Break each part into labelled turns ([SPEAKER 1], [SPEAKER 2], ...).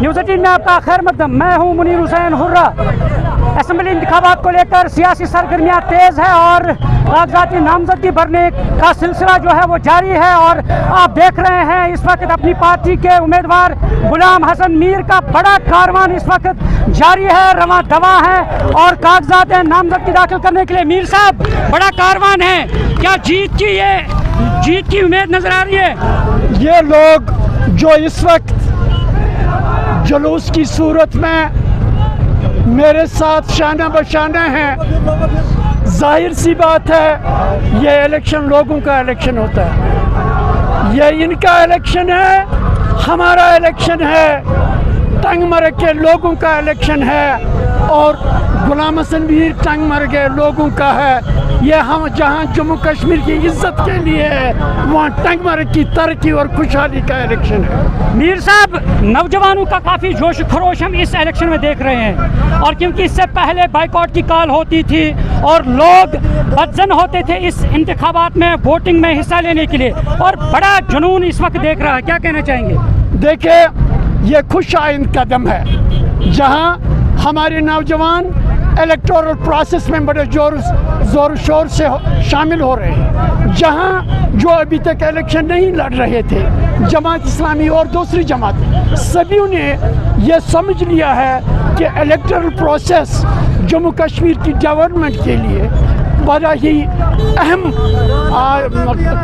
[SPEAKER 1] News 18 में आपका खैर मकदम। मैं हूं मुनीर हुसैन हुर्रा। असेंबली इंतखाबात को लेकर सियासी सरगर्मियां तेज़ है और कागजाती नामजदगी भरने का सिलसिला जो है वो जारी है। और आप देख रहे हैं इस वक्त अपनी पार्टी के उम्मीदवार गुलाम हसन मीर का बड़ा कारवान इस वक्त जारी है, रवां दवा है और कागजात नामजदगी दाखिल करने के लिए मीर साहब बड़ा कारवान है। क्या जीत की उम्मीद नजर आ रही है?
[SPEAKER 2] ये लोग जो इस वक्त जुलूस की सूरत में मेरे साथ शाना बशाना हैं, जाहिर सी बात है ये इलेक्शन लोगों का इलेक्शन होता है। ये इनका इलेक्शन है, हमारा इलेक्शन है, टंगमर्ग के लोगों का इलेक्शन है और गुलाम हसन मीर टंगमर्ग के लोगों का है। ये हम जहां जम्मू कश्मीर की इज्जत के लिए है, वहाँ टंगमर्ग की तरक्की और खुशहाली का इलेक्शन है।
[SPEAKER 1] मीर साहब, नौजवानों का काफ़ी जोश खरोश हम इस इलेक्शन में देख रहे हैं और क्योंकि इससे पहले बाइकआउट की कॉल होती थी और लोग बदजन होते थे इस इंतखाबात में वोटिंग में हिस्सा लेने के लिए और बड़ा जुनून इस वक्त देख रहा है, क्या कहना चाहेंगे?
[SPEAKER 2] देखिए, ये खुश आइंद कदम है जहां हमारे नौजवान इलेक्टोरल प्रोसेस में बड़े ज़ोर शोर से शामिल हो रहे हैं। जहां जो अभी तक इलेक्शन नहीं लड़ रहे थे, जमात इस्लामी और दूसरी जमातें, सभी ने ये समझ लिया है कि इलेक्टोरल प्रोसेस जम्मू कश्मीर की डेवलपमेंट के लिए बड़ा ही अहम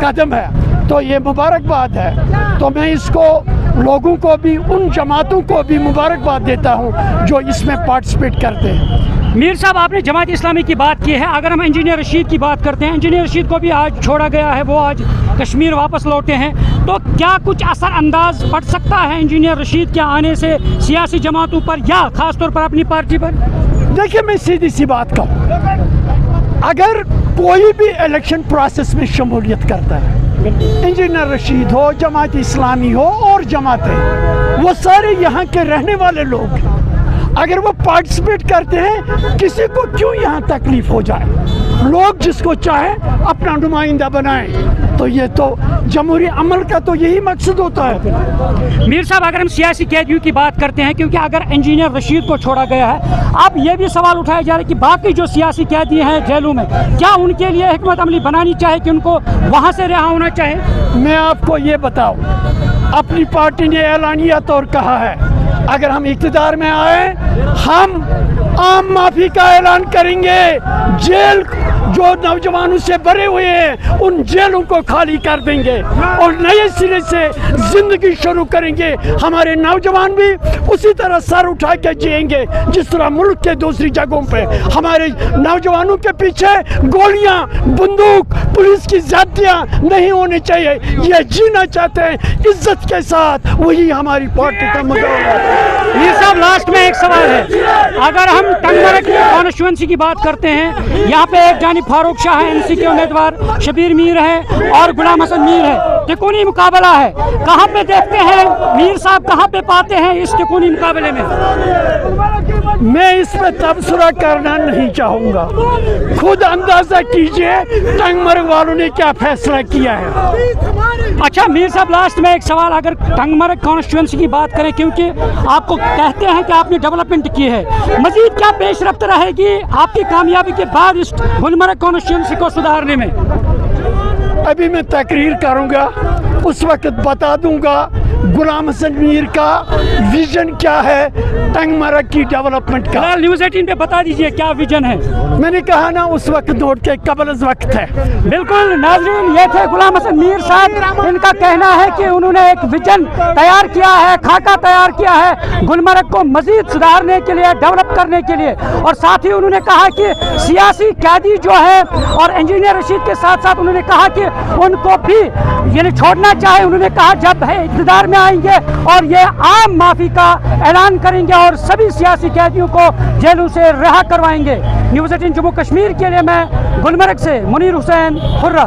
[SPEAKER 2] कदम है। तो ये मुबारकबाद है। तो मैं इसको लोगों को भी, उन जमातों को भी मुबारकबाद देता हूँ जो इसमें पार्टिसिपेट करते हैं।
[SPEAKER 1] मीर साहब, आपने जमात इस्लामी की बात की है। अगर हम इंजीनियर रशीद की बात करते हैं, इंजीनियर रशीद को भी आज छोड़ा गया है, वो आज कश्मीर वापस लौटे हैं, तो क्या कुछ असर अंदाज पड़ सकता है इंजीनियर रशीद के आने से सियासी जमातों पर या ख़ास तौर पर अपनी पार्टी पर?
[SPEAKER 2] देखिए, मैं सीधी सी बात कहूँ, अगर कोई भी इलेक्शन प्रोसेस में शमूलियत करता है, इंजीनियर रशीद हो, जमात इस्लामी हो और जमातें, वो सारे यहाँ के रहने वाले लोग, अगर वो पार्टिसिपेट करते हैं, किसी को क्यों यहाँ तकलीफ हो जाए? लोग जिसको चाहे अपना नुमाइंदा बनाएं। तो ये तो जमहूरी अमल का तो यही मकसद होता है।
[SPEAKER 1] मीर साहब, अगर हम सियासी कैदियों की बात करते हैं, क्योंकि अगर इंजीनियर रशीद को छोड़ा गया है, अब ये भी सवाल उठाया जा रहा है कि बाकी जो सियासी कैदी हैं जेलों में, क्या उनके लिए हिकमत अमली बनानी चाहिए कि उनको वहाँ से रिहा होना चाहिए?
[SPEAKER 2] मैं आपको ये बताऊं, अपनी पार्टी ने ऐलानिया तौर कहा है, अगर हम इक़्तिदार में आए, हम आम माफी का ऐलान करेंगे। जेल जो नौजवानों से भरे हुए हैं, उन जेलों को खाली कर देंगे और नए सिरे से जिंदगी शुरू करेंगे। हमारे नौजवान भी उसी तरह सर उठा के जिएंगे जिस तरह मुल्क के दूसरी जगहों पे हमारे नौजवानों के पीछे गोलियां, बंदूक, पुलिस की ज़्यादतियां नहीं होनी चाहिए। ये जीना चाहते हैं इज्जत के साथ, वही हमारी पार्टी का मुद्दा है।
[SPEAKER 1] मीर साहब, लास्ट में एक सवाल है, अगर हम टंगमर्ग कॉन्स्टिट्यूएंसी की बात करते हैं, यहाँ पे एक जानिब फारूक शाह है, एनसी के उम्मीदवार, शबीर मीर है और गुलाम हसन मीर है, तिकोनी मुकाबला है, कहाँ पे देखते हैं मीर साहब, कहाँ पे पाते हैं इस तिकोनी मुकाबले में?
[SPEAKER 2] मैं इस पे तबसरा करना नहीं चाहूँगा, खुद अंदाजा कीजिए टंगमर्ग वालों ने क्या फैसला किया है।
[SPEAKER 1] अच्छा मीर साहब, लास्ट में एक सवाल, अगर टंगमर्ग कॉन्स्टिट्यूएंसी की बात करें, क्योंकि आपको कहते हैं कि आपने डेवलपमेंट की है, मजीद क्या पेशरफ्त रहेगी आपकी कामयाबी के बाद इस गुलमर्ग कॉन्स्टिट्यूएंसी को सुधारने में?
[SPEAKER 2] अभी मैं तकरीर करूंगा, उस वक्त बता दूंगा गुलाम हसन मीर का विजन क्या है टंगमर्ग की डेवलपमेंट का।
[SPEAKER 1] न्यूज़ 18 पे बता दीजिए क्या विजन है।
[SPEAKER 2] मैंने कहा ना, उस वक्त नोट के कबल वक्त है।
[SPEAKER 1] बिल्कुल नाज़रीन, ये थे गुलाम हसन मीर साहब। इनका कहना है कि उन्होंने एक विजन तैयार किया है, खाका तैयार किया है गुलमर्ग को मजीद सुधारने के लिए, डेवलप करने के लिए। और साथ ही उन्होंने कहा कि सियासी कैदी जो है और इंजीनियर रशीद के साथ साथ उन्होंने कहा कि उनको भी यानी छोड़ना चाहे। उन्होंने कहा जब है इक़्तिदार में आएंगे और ये आम माफी का ऐलान करेंगे और सभी सियासी कैदियों को जेलों से रिहा करवाएंगे। न्यूज़ 18 जम्मू कश्मीर के लिए मैं गुलमर्ग से मुनीर हुसैन हुर्रा।